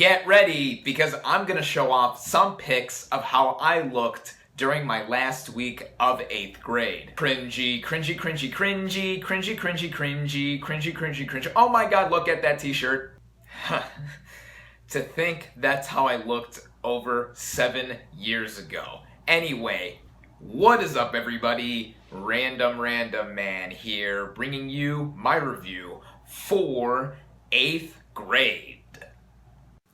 get ready because I'm going to show off some pics of how I looked during my last week of 8th grade. Cringy, cringy, cringy, cringy, cringy, cringy, cringy, cringy, cringy, cringy. Oh my god, look at that t-shirt. To think that's how I looked over 7 years ago. Anyway, what is up everybody? RandomRandomMan here, bringing you my review for 8th grade.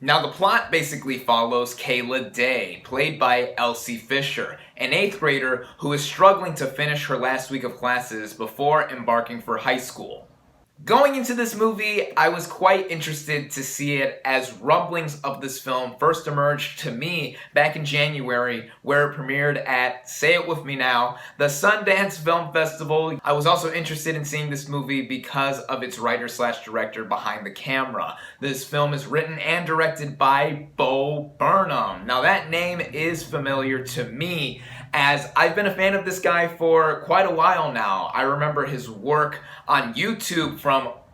Now the plot basically follows Kayla Day, played by Elsie Fisher, an 8th grader who is struggling to finish her last week of classes before embarking for high school. Going into this movie, I was quite interested to see it as rumblings of this film first emerged to me back in January, where it premiered at, say it with me now, the Sundance Film Festival. I was also interested in seeing this movie because of its writer/director behind the camera. This film is written and directed by Bo Burnham. Now that name is familiar to me, as I've been a fan of this guy for quite a while now. I remember his work on YouTube from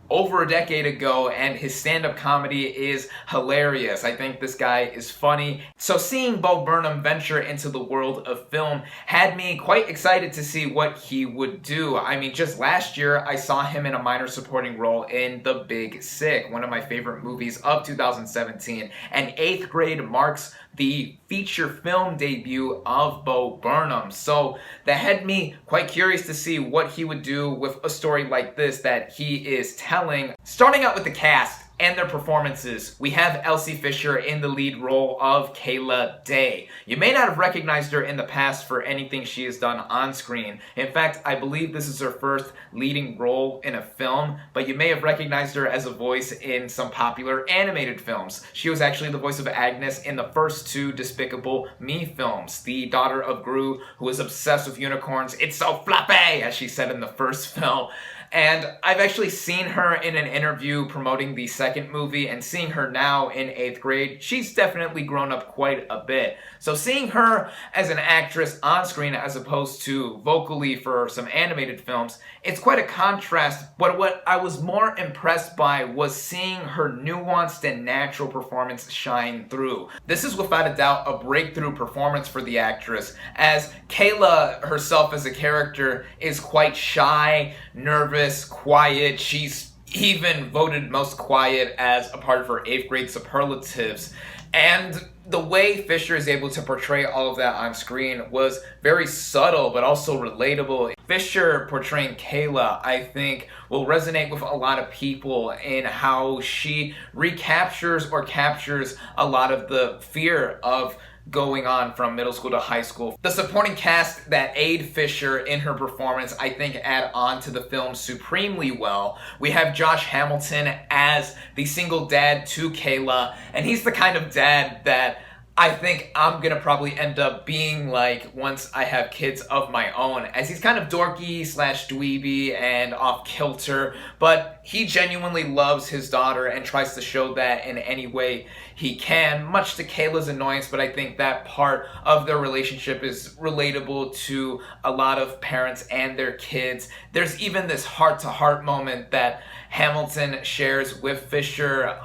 over a decade ago, and his stand-up comedy is hilarious. I think this guy is funny. So seeing Bo Burnham venture into the world of film had me quite excited to see what he would do. I mean, just last year, I saw him in a minor supporting role in The Big Sick, one of my favorite movies of 2017, and 8th grade marks the feature film debut of Bo Burnham. So that had me quite curious to see what he would do with a story like this that he is telling. Starting out with the cast and their performances, we have Elsie Fisher in the lead role of Kayla Day. You may not have recognized her in the past for anything she has done on screen. In fact, I believe this is her first leading role in a film, but you may have recognized her as a voice in some popular animated films. She was actually the voice of Agnes in the first 2 Despicable Me films, the daughter of Gru who is obsessed with unicorns. "It's so floppy," as she said in the first film. And I've actually seen her in an interview promoting the second movie, and seeing her now in 8th grade, she's definitely grown up quite a bit. So seeing her as an actress on screen as opposed to vocally for some animated films, it's quite a contrast, but what I was more impressed by was seeing her nuanced and natural performance shine through. This is without a doubt a breakthrough performance for the actress, as Kayla herself as a character is quite shy, nervous, quiet. She's even voted most quiet as a part of her 8th grade superlatives. And the way Fisher is able to portray all of that on screen was very subtle but also relatable. Fisher portraying Kayla, I think, will resonate with a lot of people in how she recaptures or captures a lot of the fear of going on from middle school to high school. The supporting cast that aid Fisher in her performance, I think, add on to the film supremely well. We have Josh Hamilton as the single dad to Kayla, and he's the kind of dad that I think I'm gonna probably end up being like once I have kids of my own, as he's kind of dorky / dweeby and off kilter, but he genuinely loves his daughter and tries to show that in any way he can, much to Kayla's annoyance, but I think that part of their relationship is relatable to a lot of parents and their kids. There's even this heart-to-heart moment that Hamilton shares with Fisher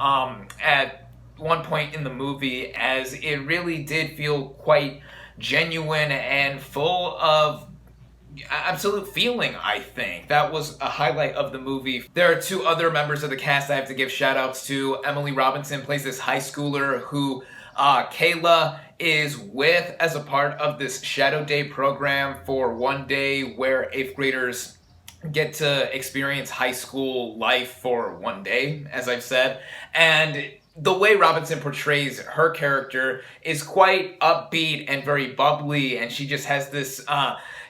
at one point in the movie, as it really did feel quite genuine and full of absolute feeling. I think that was a highlight of the movie. There are 2 other members of the cast I have to give shout outs to. Emily Robinson plays this high schooler who Kayla is with as a part of this Shadow Day program for one day where 8th graders get to experience high school life for one day, as I've said. And the way Robinson portrays her character is quite upbeat and very bubbly, and she just has this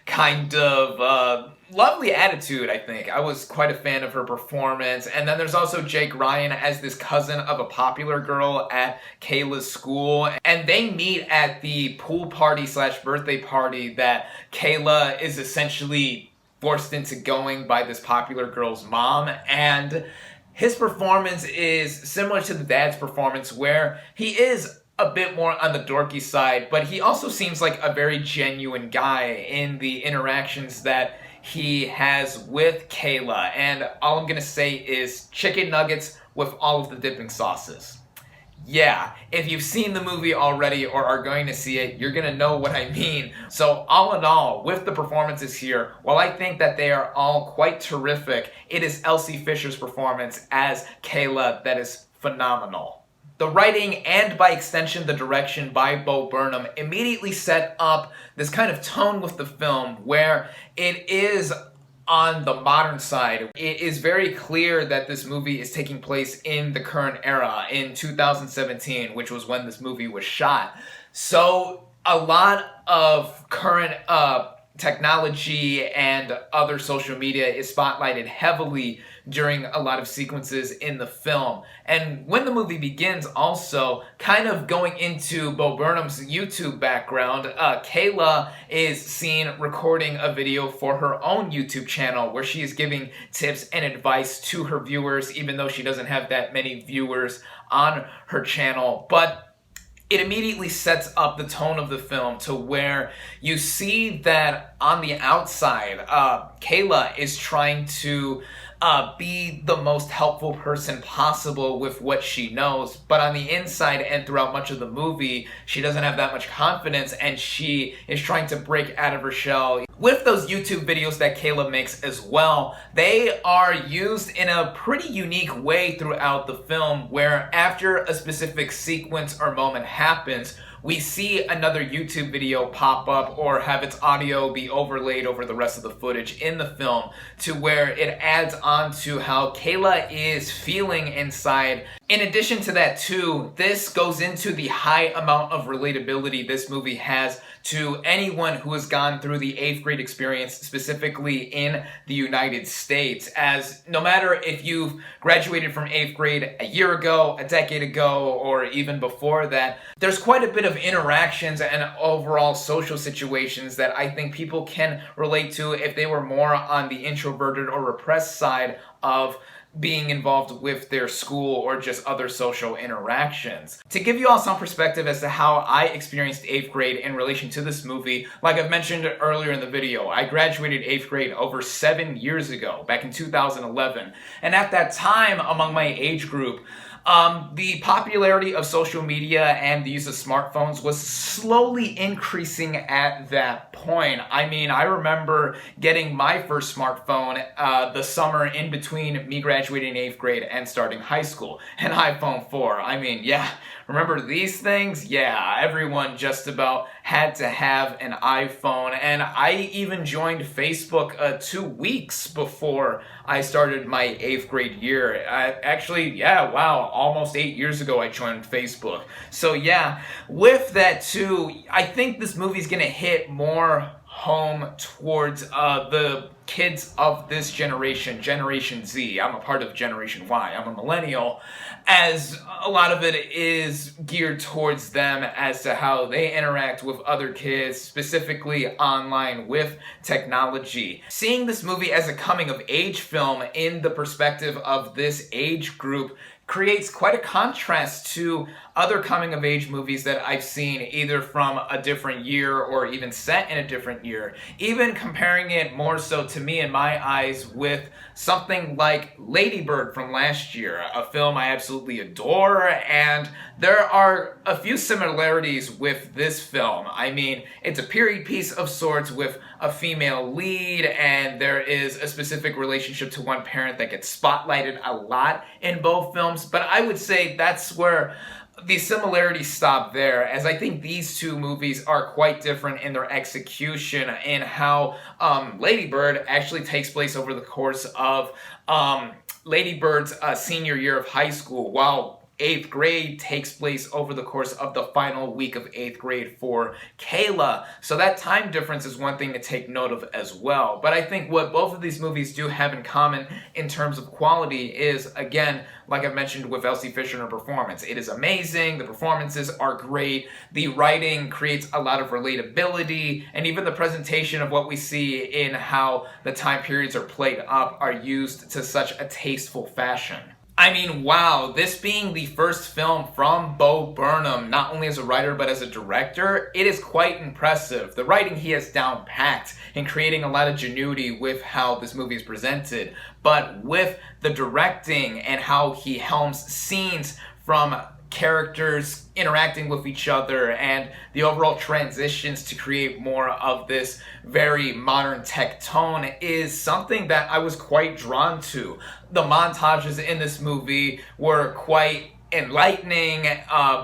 kind of lovely attitude, I think. I was quite a fan of her performance. And then there's also Jake Ryan as this cousin of a popular girl at Kayla's school, and they meet at the pool party / birthday party that Kayla is essentially forced into going by this popular girl's mom. And his performance is similar to the dad's performance, where he is a bit more on the dorky side, but he also seems like a very genuine guy in the interactions that he has with Kayla. And all I'm gonna say is chicken nuggets with all of the dipping sauces. Yeah, if you've seen the movie already or are going to see it, you're gonna know what I mean. So all in all, with the performances here, while I think that they are all quite terrific, it is Elsie Fisher's performance as Kayla that is phenomenal. The writing and by extension the direction by Bo Burnham immediately set up this kind of tone with the film where it is on the modern side. It is very clear that this movie is taking place in the current era, in 2017, which was when this movie was shot. So a lot of current technology and other social media is spotlighted heavily during a lot of sequences in the film. And when the movie begins also, kind of going into Bo Burnham's YouTube background, Kayla is seen recording a video for her own YouTube channel where she is giving tips and advice to her viewers, even though she doesn't have that many viewers on her channel. But it immediately sets up the tone of the film to where you see that on the outside, Kayla is trying to be the most helpful person possible with what she knows, but on the inside and throughout much of the movie, she doesn't have that much confidence and she is trying to break out of her shell. With those YouTube videos that Kayla makes as well, they are used in a pretty unique way throughout the film where after a specific sequence or moment happens, we see another YouTube video pop up or have its audio be overlaid over the rest of the footage in the film to where it adds on to how Kayla is feeling inside. In addition to that too, this goes into the high amount of relatability this movie has to anyone who has gone through the 8th grade experience, specifically in the United States, as no matter if you've graduated from 8th grade a year ago, a decade ago, or even before that, there's quite a bit of interactions and overall social situations that I think people can relate to if they were more on the introverted or repressed side of being involved with their school or just other social interactions. To give you all some perspective as to how I experienced 8th grade in relation to this movie, like I've mentioned earlier in the video, I graduated 8th grade over 7 years ago, back in 2011. And at that time, among my age group, the popularity of social media and the use of smartphones was slowly increasing at that point. I mean, I remember getting my first smartphone the summer in between me graduating 8th grade and starting high school, an iPhone 4. I mean, yeah, remember these things? Yeah, everyone just about had to have an iPhone, and I even joined Facebook 2 weeks before I started my 8th grade year. Actually, yeah, wow, almost 8 years ago I joined Facebook. So yeah, with that too, I think this movie's gonna hit more home towards the kids of this generation, Generation Z. I'm a part of Generation Y. I'm a millennial, as a lot of it is geared towards them as to how they interact with other kids, specifically online with technology. Seeing this movie as a coming-of-age film in the perspective of this age group creates quite a contrast to other coming-of-age movies that I've seen, either from a different year or even set in a different year. Even comparing it more so to me in my eyes with something like Lady Bird from last year, a film I absolutely adore, and there are a few similarities with this film. I mean, it's a period piece of sorts with a female lead, and there is a specific relationship to one parent that gets spotlighted a lot in both films, but I would say that's where the similarities stop there, as I think these two movies are quite different in their execution in how Lady Bird actually takes place over the course of Lady Bird's senior year of high school, while 8th grade takes place over the course of the final week of 8th grade for Kayla. So that time difference is one thing to take note of as well. But I think what both of these movies do have in common in terms of quality is, again, like I've mentioned with Elsie Fisher and her performance, it is amazing, the performances are great, the writing creates a lot of relatability, and even the presentation of what we see in how the time periods are played up are used to such a tasteful fashion. I mean, wow, this being the first film from Bo Burnham, not only as a writer but as a director, it is quite impressive. The writing he has down packed in creating a lot of genuity with how this movie is presented, but with the directing and how he helms scenes from characters interacting with each other and the overall transitions to create more of this very modern tech tone is something that I was quite drawn to. The montages in this movie were quite enlightening,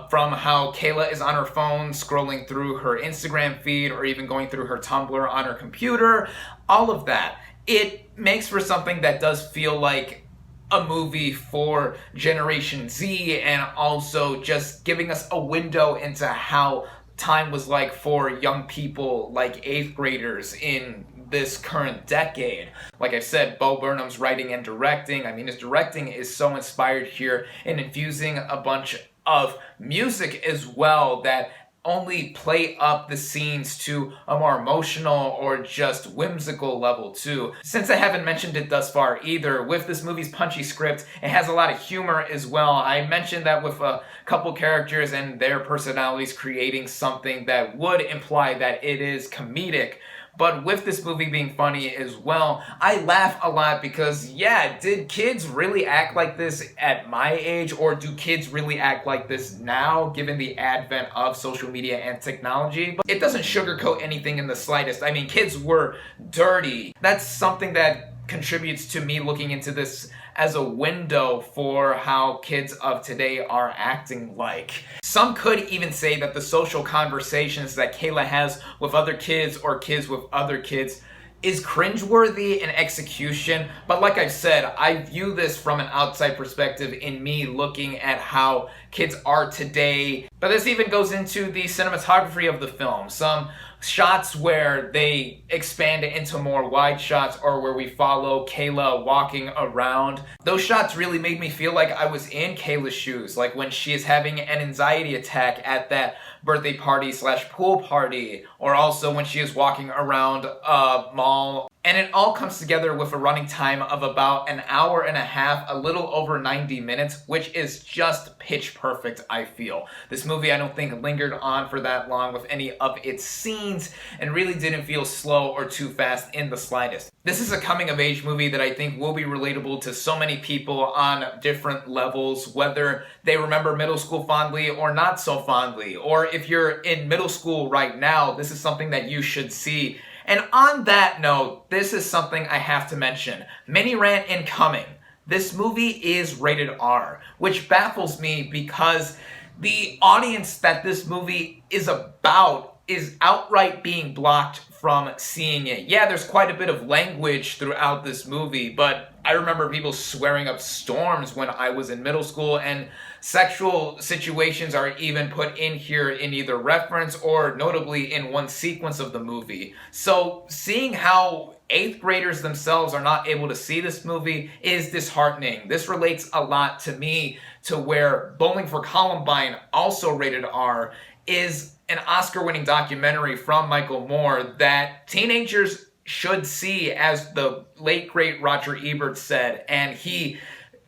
from how Kayla is on her phone scrolling through her Instagram feed or even going through her Tumblr on her computer. All of that. It makes for something that does feel like a movie for Generation Z, and also just giving us a window into how time was like for young people like 8th graders in this current decade. Like I said, Bo Burnham's writing and directing, I mean, his directing is so inspired here and infusing a bunch of music as well that only play up the scenes to a more emotional or just whimsical level too. Since I haven't mentioned it thus far either, with this movie's punchy script, it has a lot of humor as well. I mentioned that with a couple characters and their personalities creating something that would imply that it is comedic. But with this movie being funny as well, I laugh a lot because, yeah, did kids really act like this at my age, or do kids really act like this now, given the advent of social media and technology? But it doesn't sugarcoat anything in the slightest. I mean, kids were dirty. That's something that contributes to me looking into this as a window for how kids of today are acting like. Some could even say that the social conversations that Kayla has with other kids or kids with other kids is cringeworthy in execution, but like I've said, I view this from an outside perspective in me looking at how kids are today. But this even goes into the cinematography of the film. Some shots where they expand it into more wide shots, or where we follow Kayla walking around. Those shots really made me feel like I was in Kayla's shoes, like when she is having an anxiety attack at that birthday party / pool party, or also when she is walking around a mall. And it all comes together with a running time of about an hour and a half, a little over 90 minutes, which is just pitch perfect, I feel. This movie, I don't think, lingered on for that long with any of its scenes, and really didn't feel slow or too fast in the slightest. This is a coming-of-age movie that I think will be relatable to so many people on different levels, whether they remember middle school fondly or not so fondly, or if you're in middle school right now, this is something that you should see. And on that note, this is something I have to mention. Mini rant incoming. This movie is rated R, which baffles me because the audience that this movie is about is outright being blocked from seeing it. Yeah, there's quite a bit of language throughout this movie, but I remember people swearing up storms when I was in middle school, and sexual situations are even put in here in either reference or notably in one sequence of the movie. So seeing how 8th graders themselves are not able to see this movie is disheartening. This relates a lot to me, to where Bowling for Columbine, also rated R, is an Oscar-winning documentary from Michael Moore that teenagers should see, as the late great Roger Ebert said, and he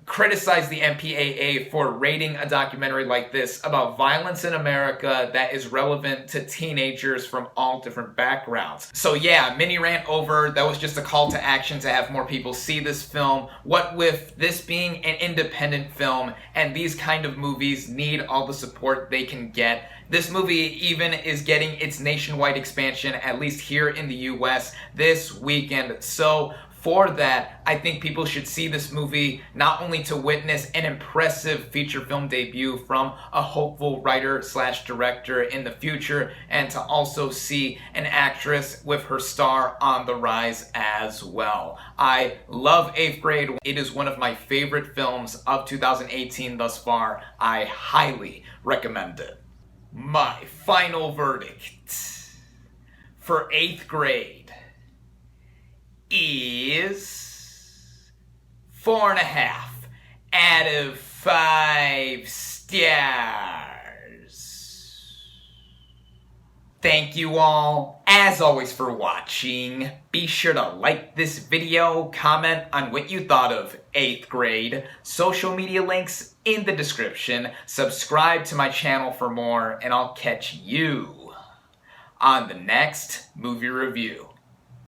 criticized the MPAA for rating a documentary like this about violence in America that is relevant to teenagers from all different backgrounds. So yeah, mini rant over. That was just a call to action to have more people see this film. What with this being an independent film, and these kind of movies need all the support they can get. This movie even is getting its nationwide expansion, at least here in the US, this weekend. So for that, I think people should see this movie, not only to witness an impressive feature film debut from a hopeful writer / director in the future, and to also see an actress with her star on the rise as well. I love 8th Grade. It is one of my favorite films of 2018 thus far. I highly recommend it. My final verdict for 8th Grade is 4.5 out of 5 stars. Thank you all, as always, for watching. Be sure to like this video, comment on what you thought of 8th Grade, social media links in the description, subscribe to my channel for more, and I'll catch you on the next movie review.